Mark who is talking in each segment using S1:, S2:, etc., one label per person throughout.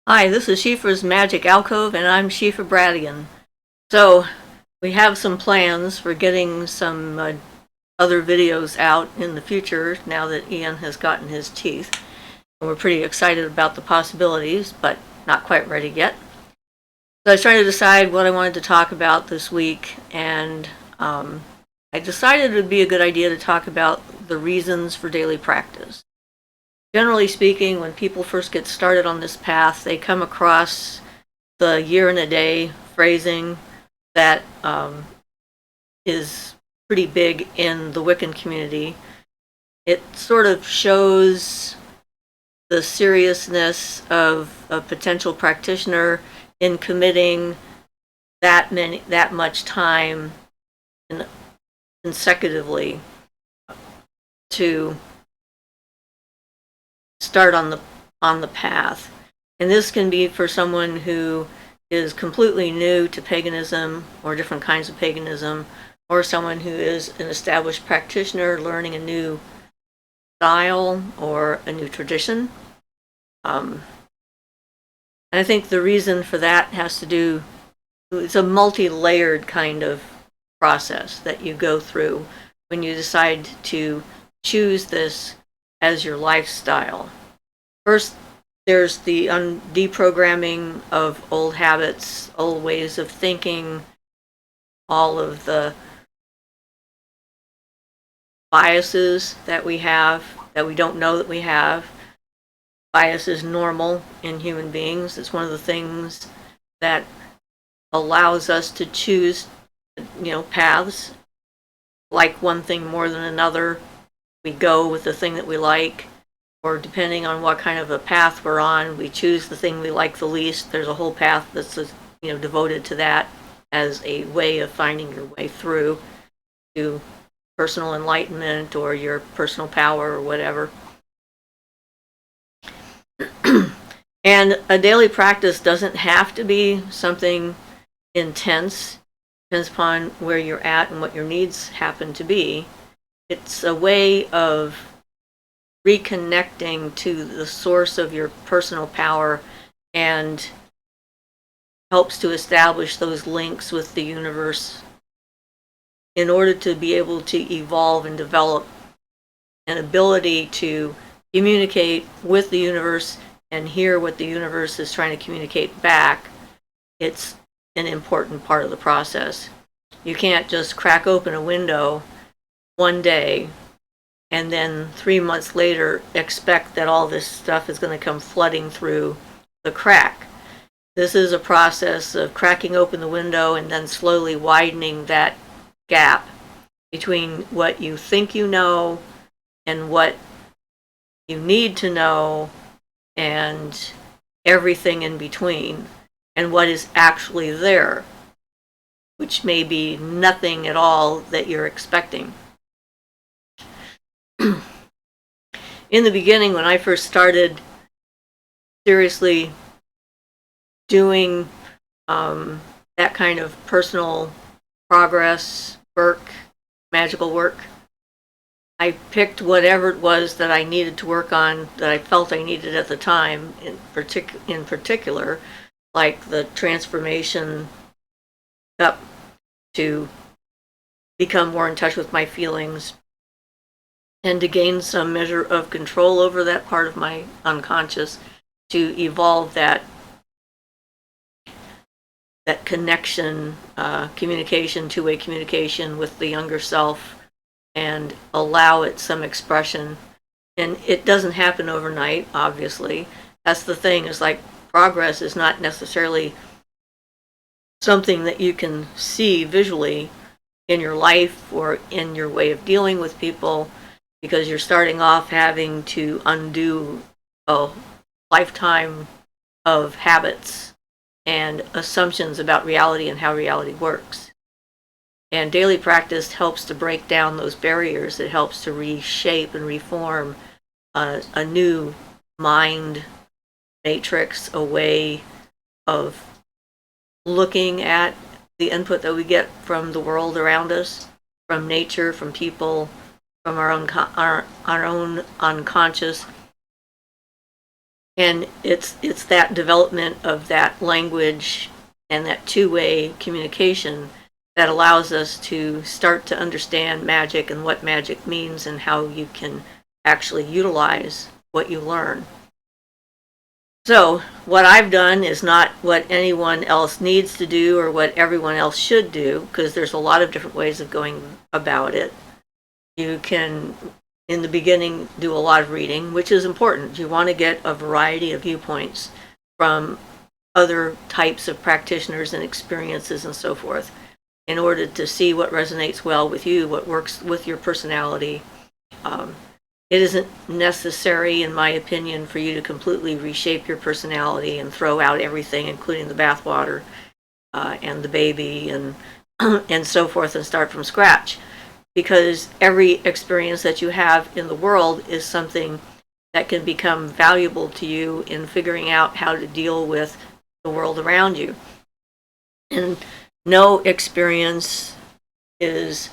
S1: Hi, this is Siofra's Magic Alcove, and I'm Siofra Bradigan. So, we have some plans for getting some other videos out in the future now that Ian has gotten his teeth. And we're pretty excited about the possibilities, but not quite ready yet. So I was trying to decide what I wanted to talk about this week, and I decided it would be a good idea to talk about the reasons for daily practice. Generally speaking, when people first get started on this path, they come across the year and a day phrasing that is pretty big in the Wiccan community. It sort of shows the seriousness of a potential practitioner in committing that much time consecutively to start on the path. And this can be for someone who is completely new to paganism or different kinds of paganism, or someone who is an established practitioner learning a new style or a new tradition. And I think the reason for that has to do, it's a multi-layered kind of process that you go through when you decide to choose this as your lifestyle. First, there's the deprogramming of old habits, old ways of thinking, all of the biases that we have that we don't know that we have. Bias is normal in human beings. It's one of the things that allows us to choose, paths, like one thing more than another. We go with the thing that we like, or depending on what kind of a path we're on, we choose the thing we like the least. There's a whole path that's devoted to that as a way of finding your way through to personal enlightenment or your personal power or whatever. And a daily practice doesn't have to be something intense. Depends upon where you're at and what your needs happen to be. It's a way of reconnecting to the source of your personal power and helps to establish those links with the universe in order to be able to evolve and develop an ability to communicate with the universe and hear what the universe is trying to communicate back. It's an important part of the process. You can't just crack open a window one day and then 3 months later expect that all this stuff is going to come flooding through the crack. This is a process of cracking open the window and then slowly widening that gap between what you think you know and what you need to know and everything in between, and what is actually there, which may be nothing at all that you're expecting. In the beginning, when I first started seriously doing that kind of personal progress work, magical work, I picked whatever it was that I needed to work on, that I felt I needed at the time, in particular, like the transformation up to become more in touch with my feelings and to gain some measure of control over that part of my unconscious, to evolve that connection, communication, two-way communication with the younger self, and allow it some expression. And it doesn't happen overnight, obviously. That's the thing, is like progress is not necessarily something that you can see visually in your life or in your way of dealing with people, because you're starting off having to undo a lifetime of habits and assumptions about reality and how reality works. And daily practice helps to break down those barriers. It helps to reshape and reform a new mind matrix, a way of looking at the input that we get from the world around us, from nature, from people, from our own unconscious, And it's that development of that language and that two-way communication that allows us to start to understand magic and what magic means and how you can actually utilize what you learn. So what I've done is not what anyone else needs to do or what everyone else should do, because there's a lot of different ways of going about it. You can, in the beginning, do a lot of reading, which is important. You want to get a variety of viewpoints from other types of practitioners and experiences and so forth, in order to see what resonates well with you, what works with your personality. It isn't necessary, in my opinion, for you to completely reshape your personality and throw out everything, including the bathwater and the baby and and so forth, and start from scratch. Because every experience that you have in the world is something that can become valuable to you in figuring out how to deal with the world around you. And no experience is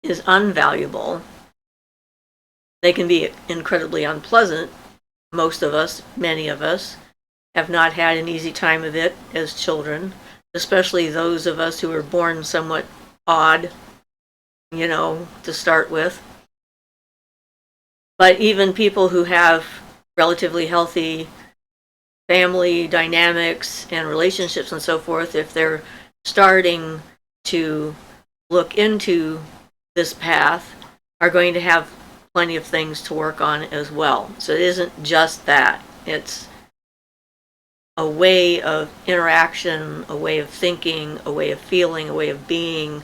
S1: is unvaluable. They can be incredibly unpleasant. Most of us, many of us, have not had an easy time of it as children, especially those of us who were born somewhat odd, to start with. But even people who have relatively healthy family dynamics and relationships and so forth, if they're starting to look into this path, are going to have plenty of things to work on as well. So it isn't just that. It's a way of interaction, a way of thinking, a way of feeling, a way of being,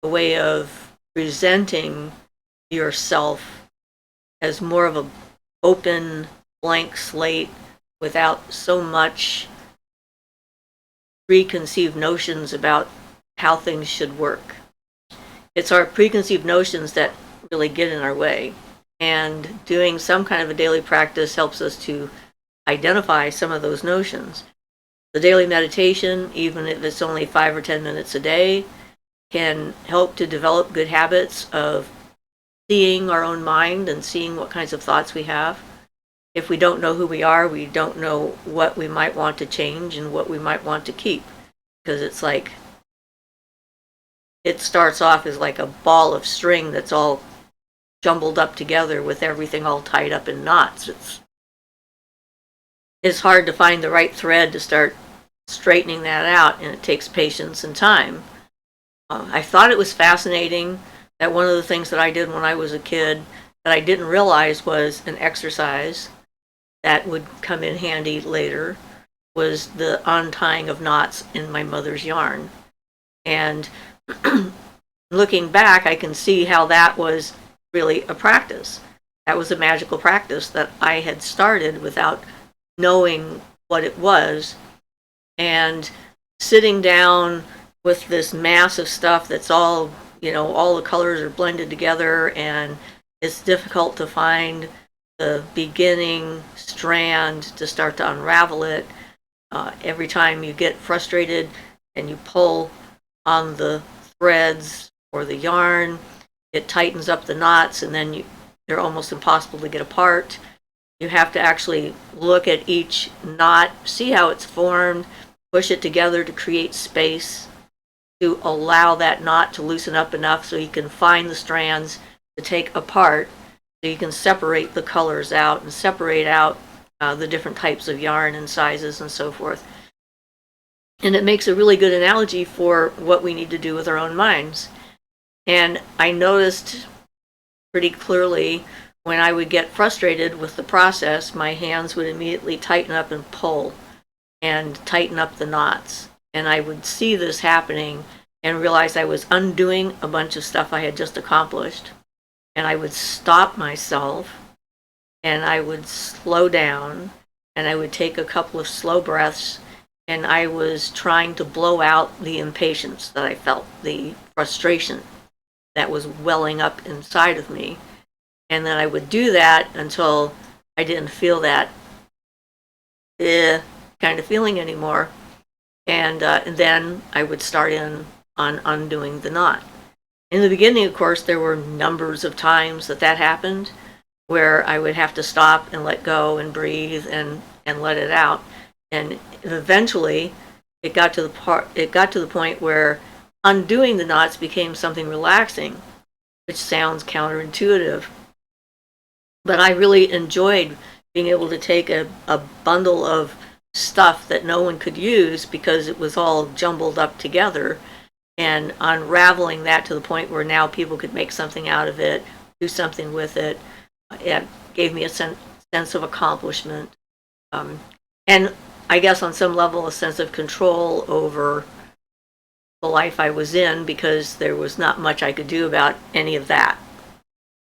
S1: a way of presenting yourself as more of an open, blank slate without so much preconceived notions about how things should work. It's our preconceived notions that really get in our way. And doing some kind of a daily practice helps us to identify some of those notions. The daily meditation, even if it's only 5 or 10 minutes a day, can help to develop good habits of seeing our own mind and seeing what kinds of thoughts we have. If we don't know who we are, we don't know what we might want to change and what we might want to keep. Because it's like, it starts off as like a ball of string that's all jumbled up together with everything all tied up in knots. It's hard to find the right thread to start straightening that out, and it takes patience and time. I thought it was fascinating that one of the things that I did when I was a kid that I didn't realize was an exercise that would come in handy later was the untying of knots in my mother's yarn. And looking back, I can see how that was really a practice. That was a magical practice that I had started without knowing what it was. And sitting down with this mass of stuff that's all, all the colors are blended together, and it's difficult to find the beginning strand to start to unravel it. Every time you get frustrated and you pull on the threads or the yarn, it tightens up the knots, and then they're almost impossible to get apart. You have to actually look at each knot, see how it's formed, push it together to create space to allow that knot to loosen up enough so you can find the strands to take apart, so you can separate the colors out and separate out the different types of yarn and sizes and so forth. And it makes a really good analogy for what we need to do with our own minds. And I noticed pretty clearly when I would get frustrated with the process, my hands would immediately tighten up and pull and tighten up the knots. And I would see this happening and realize I was undoing a bunch of stuff I had just accomplished. And I would stop myself, and I would slow down, and I would take a couple of slow breaths, and I was trying to blow out the impatience that I felt, the frustration that was welling up inside of me. And then I would do that until I didn't feel that kind of feeling anymore. And then I would start in on undoing the knot. In the beginning, of course, there were numbers of times that happened where I would have to stop and let go and breathe and let it out. And eventually it got to the point where undoing the knots became something relaxing, which sounds counterintuitive. But I really enjoyed being able to take a bundle of stuff that no one could use because it was all jumbled up together, and unraveling that to the point where now people could make something out of it, do something with it. It gave me a sense of accomplishment. And I guess on some level a sense of control over the life I was in, because there was not much I could do about any of that.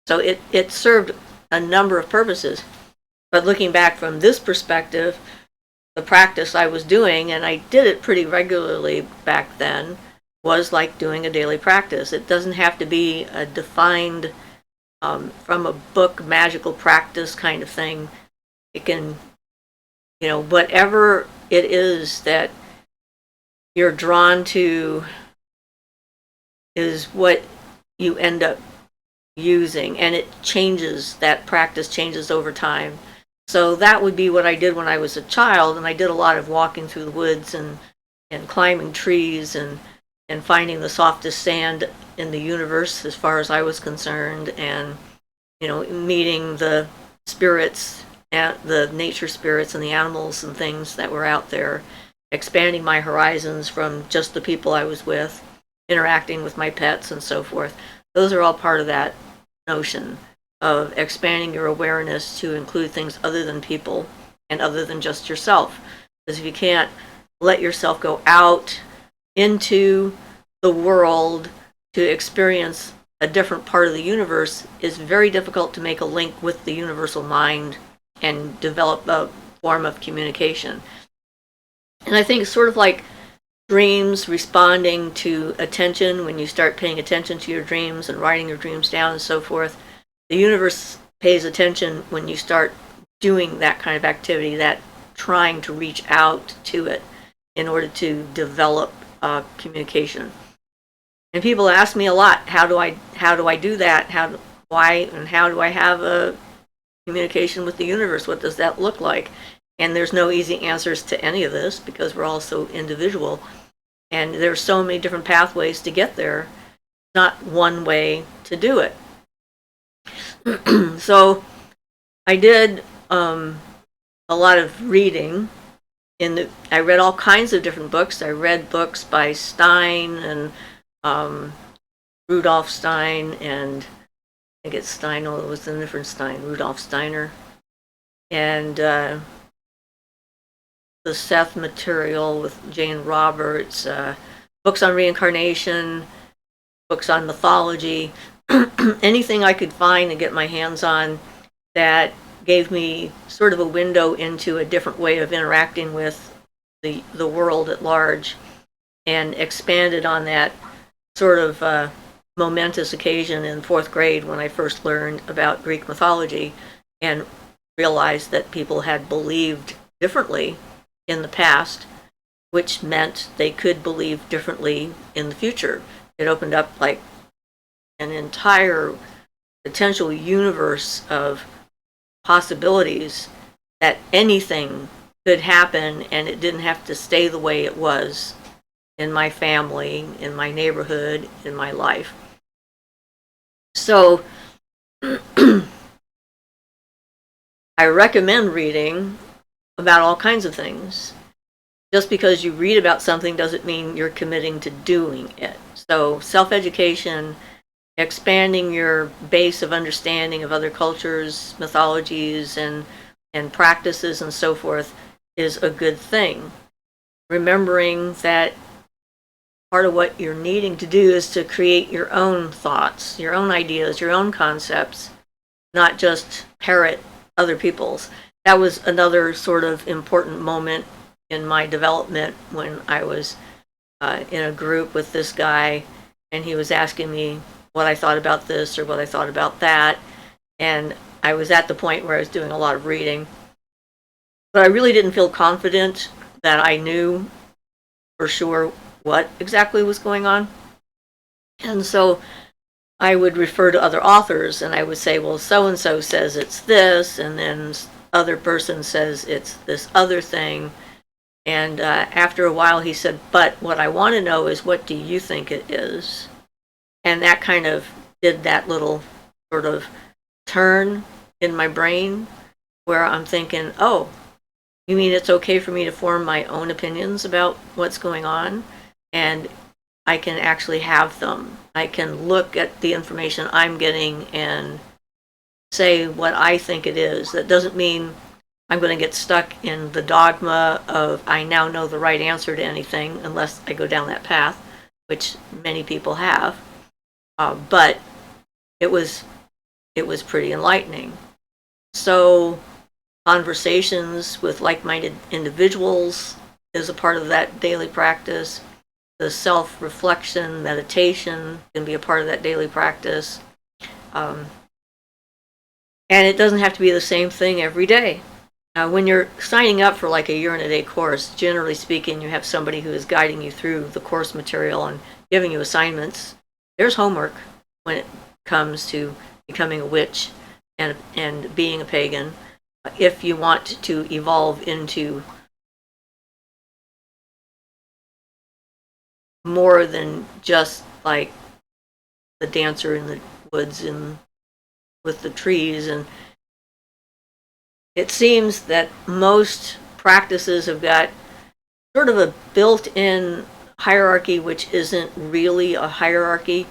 S1: So it served a number of purposes. But looking back from this perspective, the practice I was doing, and I did it pretty regularly back then, was like doing a daily practice. It doesn't have to be a defined, from a book, magical practice kind of thing. It can, whatever it is that you're drawn to is what you end up using, and it changes, that practice changes over time. So that would be what I did when I was a child, and I did a lot of walking through the woods and climbing trees and finding the softest sand in the universe as far as I was concerned, and meeting the spirits, the nature spirits and the animals and things that were out there, expanding my horizons from just the people I was with, interacting with my pets and so forth. Those are all part of that notion of expanding your awareness to include things other than people and other than just yourself. Because if you can't let yourself go out into the world to experience a different part of the universe, it's very difficult to make a link with the universal mind and develop a form of communication. And I think it's sort of like dreams responding to attention. When you start paying attention to your dreams and writing your dreams down and so forth, the universe pays attention when you start doing that kind of activity, that trying to reach out to it in order to develop communication. And people ask me a lot, how do I do that? How do I have a communication with the universe? What does that look like? And there's no easy answers to any of this because we're all so individual. And there's so many different pathways to get there. Not one way to do it. So I did a lot of reading. I read all kinds of different books. I read books by Stein and Rudolf Stein, and I think it's Stein, it was a different Stein, Rudolf Steiner. And the Seth material with Jane Roberts, books on reincarnation, books on mythology, anything I could find and get my hands on that gave me sort of a window into a different way of interacting with the world at large, and expanded on that sort of momentous occasion in 4th grade when I first learned about Greek mythology and realized that people had believed differently in the past, which meant they could believe differently in the future. It opened up like an entire potential universe of possibilities that anything could happen, and it didn't have to stay the way it was in my family, in my neighborhood, in my life. So I recommend reading about all kinds of things. Just because you read about something doesn't mean you're committing to doing it. So self-education, expanding your base of understanding of other cultures, mythologies, and practices and so forth is a good thing. Remembering that part of what you're needing to do is to create your own thoughts, your own ideas, your own concepts, not just parrot other people's. That was another sort of important moment in my development when I was in a group with this guy, and he was asking me what I thought about this or what I thought about that. And I was at the point where I was doing a lot of reading. But I really didn't feel confident that I knew for sure what exactly was going on. And so I would refer to other authors and I would say, well, so and so says it's this, and then other person says it's this other thing. And after a while, he said, but what I want to know is, what do you think it is? And that kind of did that little sort of turn in my brain where I'm thinking, oh, you mean it's okay for me to form my own opinions about what's going on? And I can actually have them. I can look at the information I'm getting and say what I think it is. That doesn't mean I'm going to get stuck in the dogma of I now know the right answer to anything unless I go down that path, which many people have. But it was pretty enlightening. So conversations with like-minded individuals is a part of that daily practice. The self-reflection, meditation can be a part of that daily practice. And it doesn't have to be the same thing every day. When you're signing up for like a year and a day course, generally speaking, you have somebody who is guiding you through the course material and giving you assignments. There's homework when it comes to becoming a witch and being a pagan. If you want to evolve into more than just like the dancer in the woods and with the trees. And it seems that most practices have got sort of a built-in hierarchy, which isn't really a hierarchy.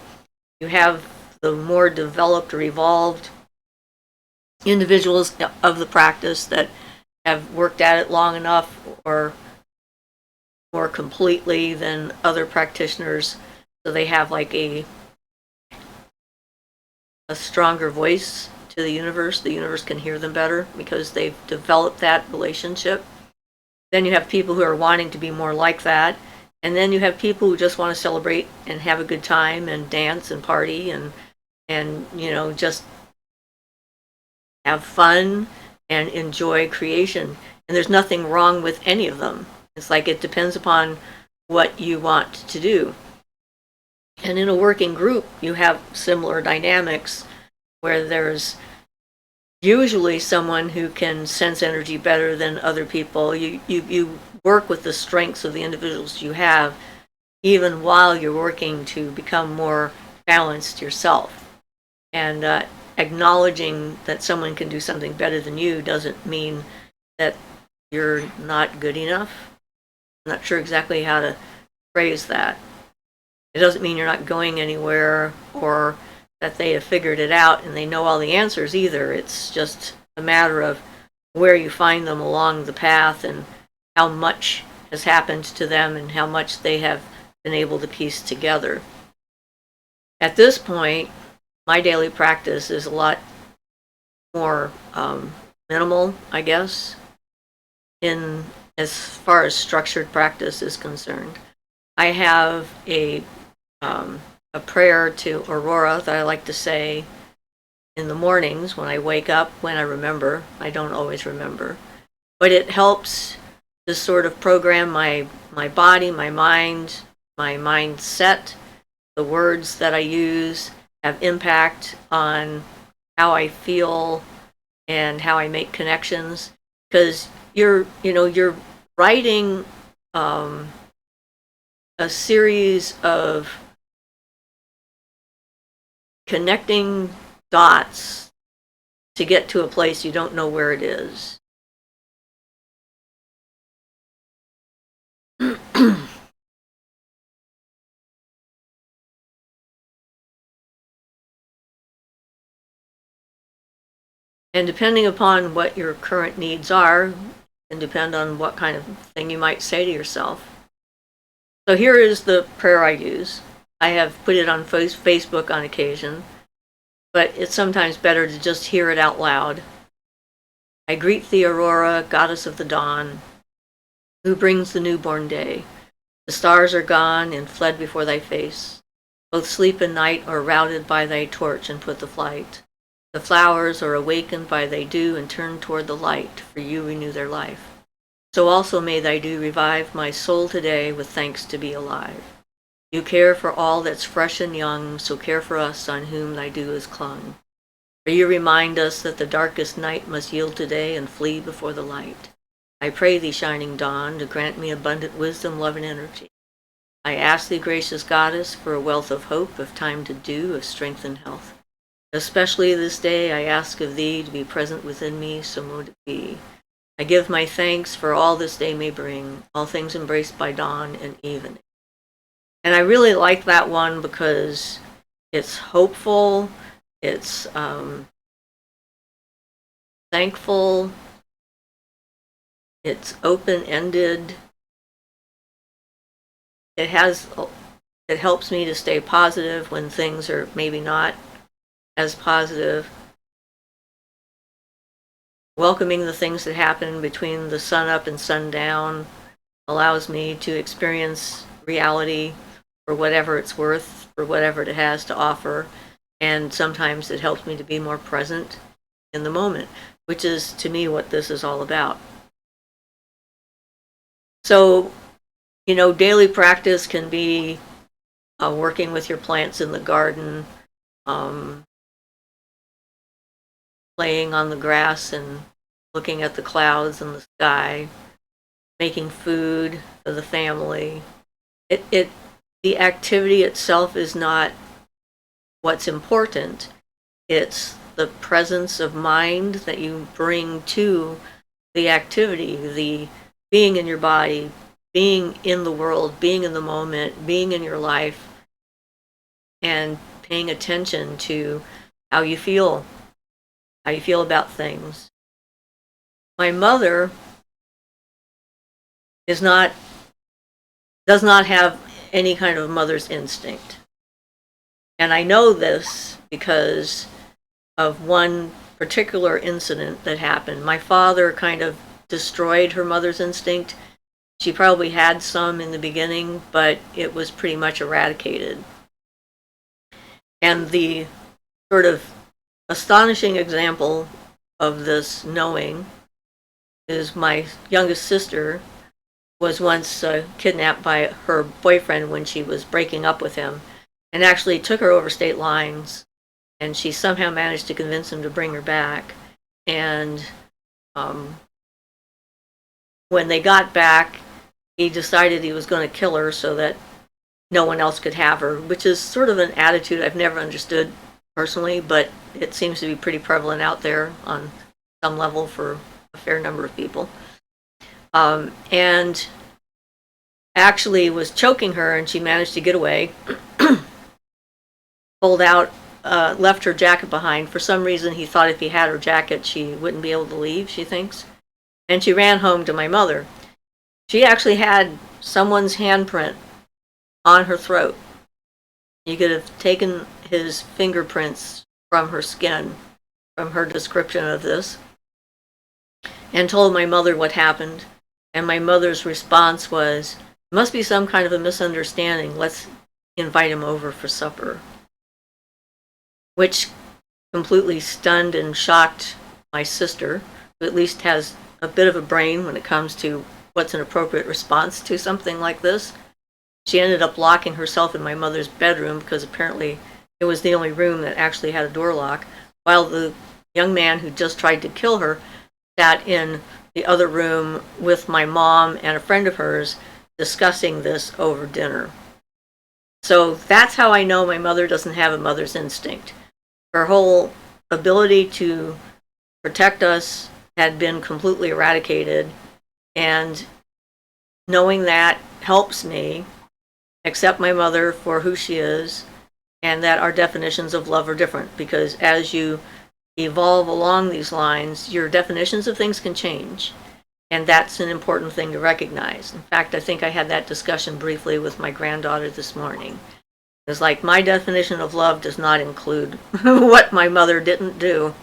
S1: You have the more developed or evolved individuals of the practice that have worked at it long enough or more completely than other practitioners, so they have like a stronger voice to the universe. The universe can hear them better because they've developed that relationship. Then you have people who are wanting to be more like that, and then you have people who just want to celebrate and have a good time and dance and party and you know, just have fun and enjoy creation. And there's nothing wrong with any of them. It's like it depends upon what you want to do. And in a working group, you have similar dynamics where there's usually someone who can sense energy better than other people. You work with the strengths of the individuals you have, even while you're working to become more balanced yourself. And acknowledging that someone can do something better than you doesn't mean that you're not good enough. I'm not sure exactly how to phrase that. It doesn't mean you're not going anywhere or that they have figured it out and they know all the answers either. It's just a matter of where you find them along the path and how much has happened to them and how much they have been able to piece together. At this point, my daily practice is a lot more minimal, I guess, in as far as structured practice is concerned. I have a prayer to Aurora that I like to say in the mornings when I wake up, when I remember. I don't always remember. But it helps to sort of program my body, my mind, my mindset. The words that I use have impact on how I feel and how I make connections. Because you're writing a series of connecting dots to get to a place you don't know where it is. And depending upon what your current needs are, and depend on what kind of thing you might say to yourself. So here is the prayer I use. I have put it on Facebook on occasion, but it's sometimes better to just hear it out loud. I greet thee, Aurora, goddess of the dawn, who brings the newborn day. The stars are gone and fled before thy face. Both sleep and night are routed by thy torch and put to flight. The flowers are awakened by thy dew and turn toward the light, for you renew their life. So also may thy dew revive my soul today with thanks to be alive. You care for all that's fresh and young, so care for us on whom thy dew is clung. For you remind us that the darkest night must yield to day and flee before the light. I pray thee, shining dawn, to grant me abundant wisdom, love, and energy. I ask thee, gracious goddess, for a wealth of hope, of time to do, of strength and health. Especially this day I ask of thee to be present within me, so mote it be. I give my thanks for all this day may bring, all things embraced by dawn and evening. And I really like that one because it's hopeful, it's thankful, it's open-ended. It helps me to stay positive when things are maybe not as positive. Welcoming the things that happen between the sun up and sundown allows me to experience reality for whatever it's worth, for whatever it has to offer. And sometimes it helps me to be more present in the moment, which is, to me, what this is all about. So, daily practice can be working with your plants in the garden, playing on the grass and looking at the clouds and the sky, making food for the family. The activity itself is not what's important. It's the presence of mind that you bring to the activity, the being in your body, being in the world, being in the moment, being in your life, and paying attention to how you feel about things. My mother does not have any kind of mother's instinct. And I know this because of one particular incident that happened. My father kind of destroyed her mother's instinct. She probably had some in the beginning, but it was pretty much eradicated. And the sort of astonishing example of this knowing is my youngest sister was once kidnapped by her boyfriend when she was breaking up with him, and actually took her over state lines, and she somehow managed to convince him to bring her back. And when they got back, he decided he was going to kill her so that no one else could have her, which is sort of an attitude I've never understood personally, but it seems to be pretty prevalent out there on some level for a fair number of people. And actually was choking her, and she managed to get away. Pulled out, left her jacket behind. For some reason, he thought if he had her jacket, she wouldn't be able to leave, she thinks. And she ran home to my mother. She actually had someone's handprint on her throat. You could have taken his fingerprints from her skin, from her description of this, and told my mother what happened. And my mother's response was, must be some kind of a misunderstanding. Let's invite him over for supper. Which completely stunned and shocked my sister, who at least has a bit of a brain when it comes to what's an appropriate response to something like this. She ended up locking herself in my mother's bedroom because apparently it was the only room that actually had a door lock, while the young man who just tried to kill her sat in the other room with my mom and a friend of hers discussing this over dinner. So that's how I know my mother doesn't have a mother's instinct. Her whole ability to protect us had been completely eradicated, and knowing that helps me accept my mother for who she is, and that our definitions of love are different, because as you evolve along these lines, your definitions of things can change, and that's an important thing to recognize. In fact, I think I had that discussion briefly with my granddaughter this morning. It's like, my definition of love does not include what my mother didn't do.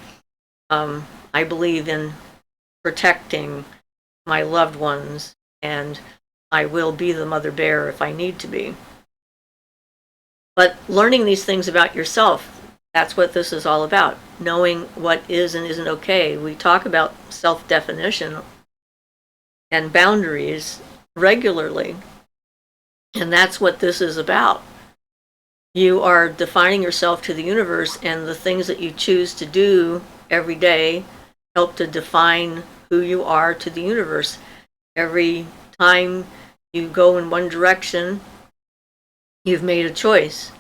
S1: I believe in protecting my loved ones, and I will be the mother bear if I need to be. But learning these things about yourself, that's what this is all about. Knowing what is and isn't okay. We talk about self-definition and boundaries regularly. And that's what this is about. You are defining yourself to the universe, and the things that you choose to do every day help to define who you are to the universe. Every time you go in one direction, you've made a choice,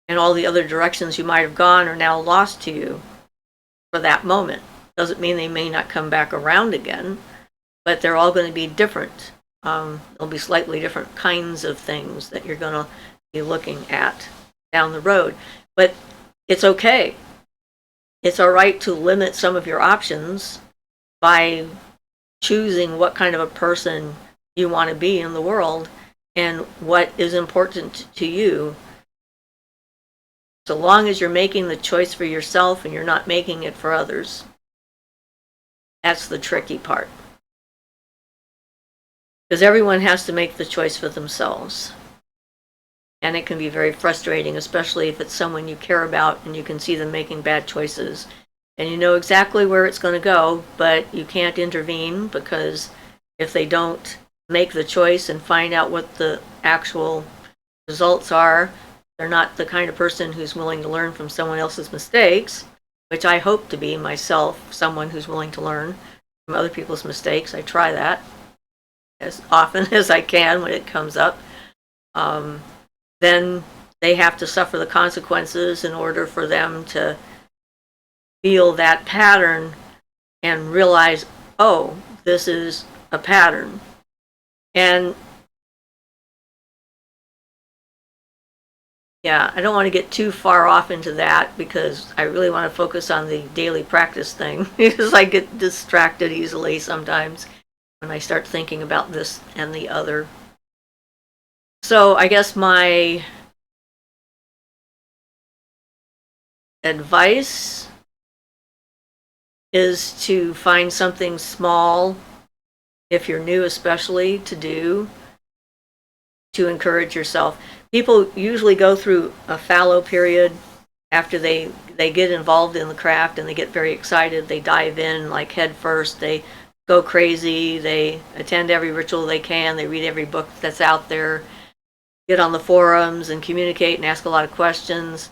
S1: and all the other directions you might have gone are now lost to you for that moment. Doesn't mean they may not come back around again, but they're all going to be different. There'll be slightly different kinds of things that you're going to be looking at down the road. But it's okay. It's all right to limit some of your options by choosing what kind of a person you want to be in the world and what is important to you. So long as you're making the choice for yourself and you're not making it for others. That's the tricky part. Because everyone has to make the choice for themselves. And it can be very frustrating, especially if it's someone you care about and you can see them making bad choices. And you know exactly where it's going to go, but you can't intervene because if they don't make the choice and find out what the actual results are, they're not the kind of person who's willing to learn from someone else's mistakes, which I hope to be myself, someone who's willing to learn from other people's mistakes. I try that as often as I can when it comes up. Then they have to suffer the consequences in order for them to feel that pattern and realize, oh, this is a pattern. And yeah, I don't want to get too far off into that because I really want to focus on the daily practice thing because I get distracted easily sometimes when I start thinking about this and the other. So I guess my advice is to find something small, if you're new especially, to do to encourage yourself. People usually go through a fallow period after they get involved in the craft and they get very excited. They dive in like head first. They go crazy. They attend every ritual they can. They read every book that's out there. Get on the forums and communicate and ask a lot of questions.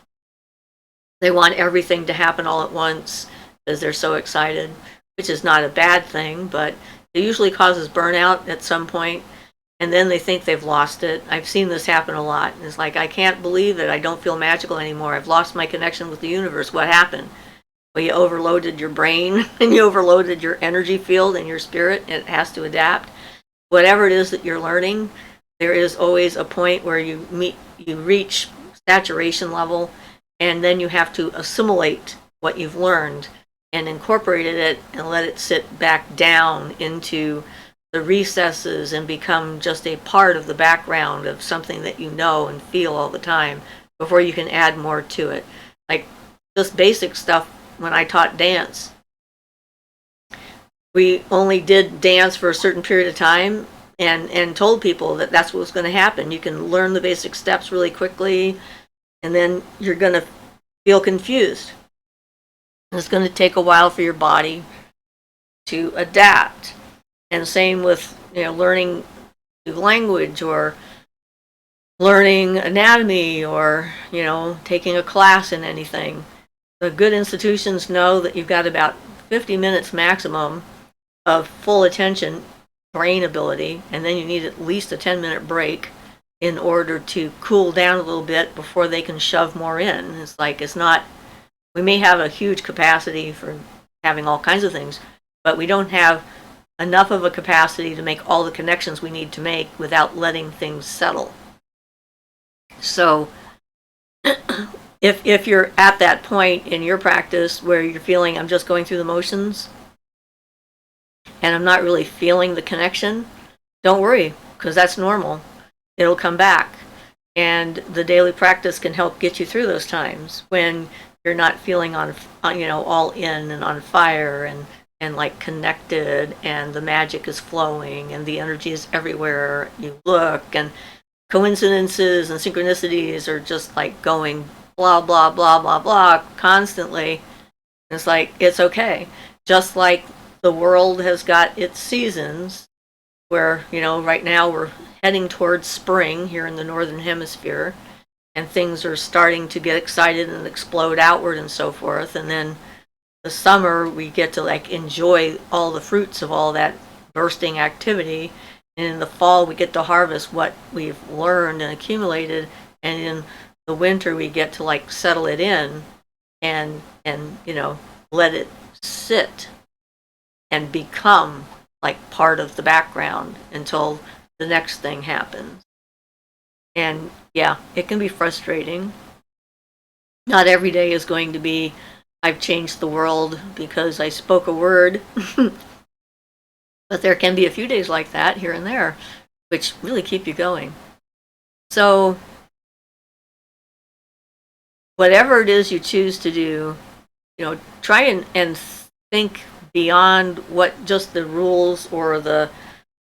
S1: They want everything to happen all at once because they're so excited, which is not a bad thing, but it usually causes burnout at some point, and then they think they've lost it. I've seen this happen a lot. It's like, I can't believe it. I don't feel magical anymore. I've lost my connection with the universe. What happened? Well, you overloaded your brain and you overloaded your energy field and your spirit. It has to adapt. Whatever it is that you're learning, there is always a point where you reach saturation level, and then you have to assimilate what you've learned and incorporate it and let it sit back down into the recesses and become just a part of the background of something that you know and feel all the time before you can add more to it. Like just basic stuff when I taught dance. We only did dance for a certain period of time and told people that that's what was going to happen. You can learn the basic steps really quickly, and then you're going to feel confused. It's going to take a while for your body to adapt. And same with learning language or learning anatomy or taking a class in anything. The good institutions know that you've got about 50 minutes maximum of full attention brain ability, and then you need at least a 10-minute break in order to cool down a little bit before they can shove more in. It's like, it's not, we may have a huge capacity for having all kinds of things, but we don't have enough of a capacity to make all the connections we need to make without letting things settle. So if you're at that point in your practice where you're feeling, I'm just going through the motions and I'm not really feeling the connection, don't worry, because that's normal. It'll come back. And the daily practice can help get you through those times when you're not feeling on all in and on fire and like connected, and the magic is flowing and the energy is everywhere you look, and coincidences and synchronicities are just like going blah blah blah blah blah constantly. It's like, it's okay. Just like the world has got its seasons, where, right now we're heading towards spring here in the northern hemisphere, and things are starting to get excited and explode outward and so forth. And then the summer, we get to like enjoy all the fruits of all that bursting activity. And in the fall, we get to harvest what we've learned and accumulated. And in the winter, we get to like settle it in and let it sit and become like part of the background until the next thing happens. And yeah, it can be frustrating. Not every day is going to be, I've changed the world because I spoke a word. But there can be a few days like that here and there, which really keep you going. So whatever it is you choose to do, try and think beyond what just the rules or the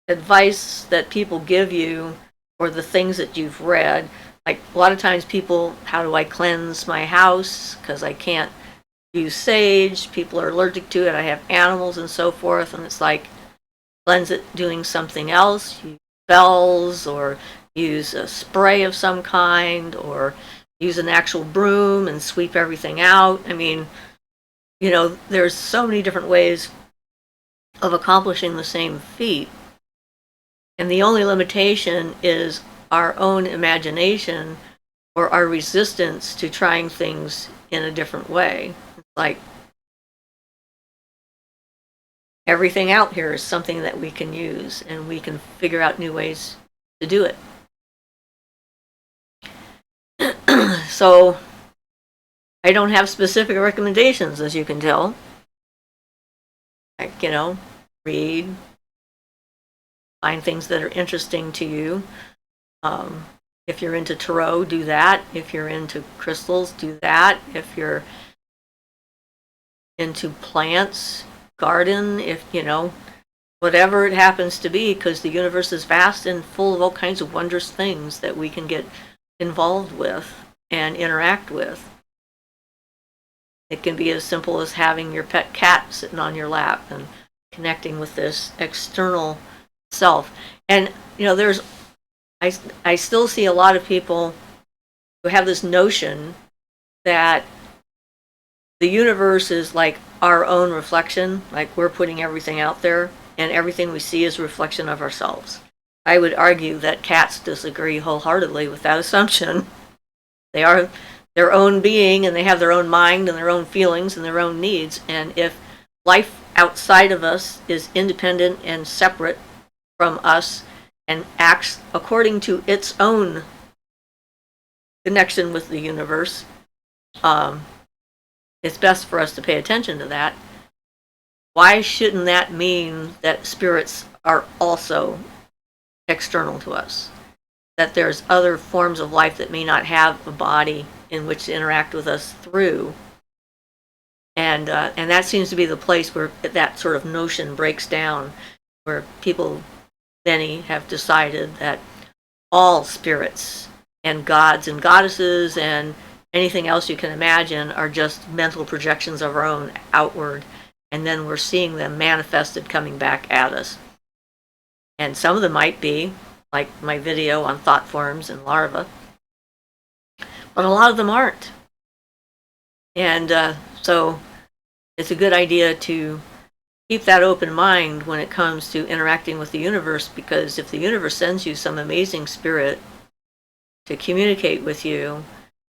S1: advice that people give you or the things that you've read. Like a lot of times people, how do I cleanse my house? Because I can't use sage. People are allergic to it. I have animals and so forth. And it's like, cleanse it doing something else. Use spells or use a spray of some kind or use an actual broom and sweep everything out. I mean, there's so many different ways of accomplishing the same feat. And the only limitation is our own imagination or our resistance to trying things in a different way. It's like everything out here is something that we can use and we can figure out new ways to do it. So I don't have specific recommendations, as you can tell. Like, read, find things that are interesting to you. If you're into tarot, do that. If you're into crystals, do that. If you're into plants, garden, if, whatever it happens to be, because the universe is vast and full of all kinds of wondrous things that we can get involved with and interact with. It can be as simple as having your pet cat sitting on your lap and connecting with this external self. And, I still see a lot of people who have this notion that the universe is like our own reflection, like we're putting everything out there, and everything we see is a reflection of ourselves. I would argue that cats disagree wholeheartedly with that assumption. They are their own being, and they have their own mind and their own feelings and their own needs. And if life outside of us is independent and separate from us and acts according to its own connection with the universe, it's best for us to pay attention to that. Why shouldn't that mean that spirits are also external to us? That there's other forms of life that may not have a body in which to interact with us through. And that seems to be the place where that sort of notion breaks down, where people, many, have decided that all spirits and gods and goddesses and anything else you can imagine are just mental projections of our own outward, and then we're seeing them manifested coming back at us. And some of them might be, like my video on thought forms and larvae, but a lot of them aren't. And so it's a good idea to keep that open mind when it comes to interacting with the universe, because if the universe sends you some amazing spirit to communicate with you,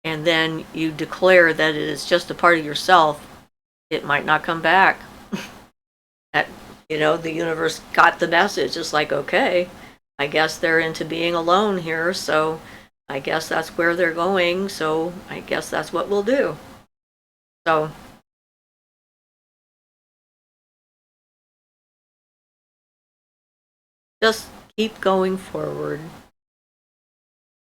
S1: and then you declare that it is just a part of yourself, it might not come back. That, the universe got the message. It's like, okay, I guess they're into being alone here, so I guess that's where they're going, so I guess that's what we'll do. So just keep going forward.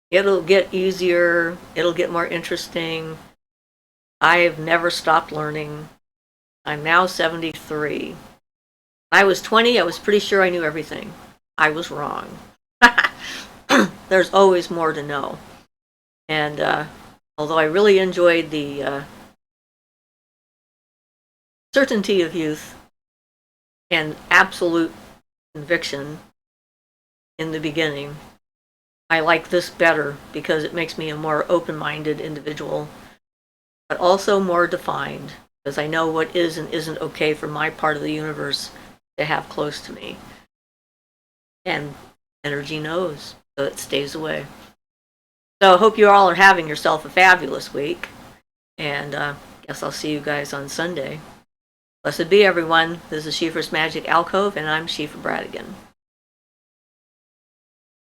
S1: It'll get easier. It'll get more interesting. I've never stopped learning. I'm now 73. When I was 20, I was pretty sure I knew everything. I was wrong. There's always more to know. And although I really enjoyed the certainty of youth and absolute conviction in the beginning. I like this better because it makes me a more open-minded individual, but also more defined, because I know what is and isn't okay for my part of the universe to have close to me. And energy knows, so it stays away. So I hope you all are having yourself a fabulous week, and guess I'll see you guys on Sunday. Blessed be everyone. This is Siofras Magick Alcove, and I'm Siofra Bradigan.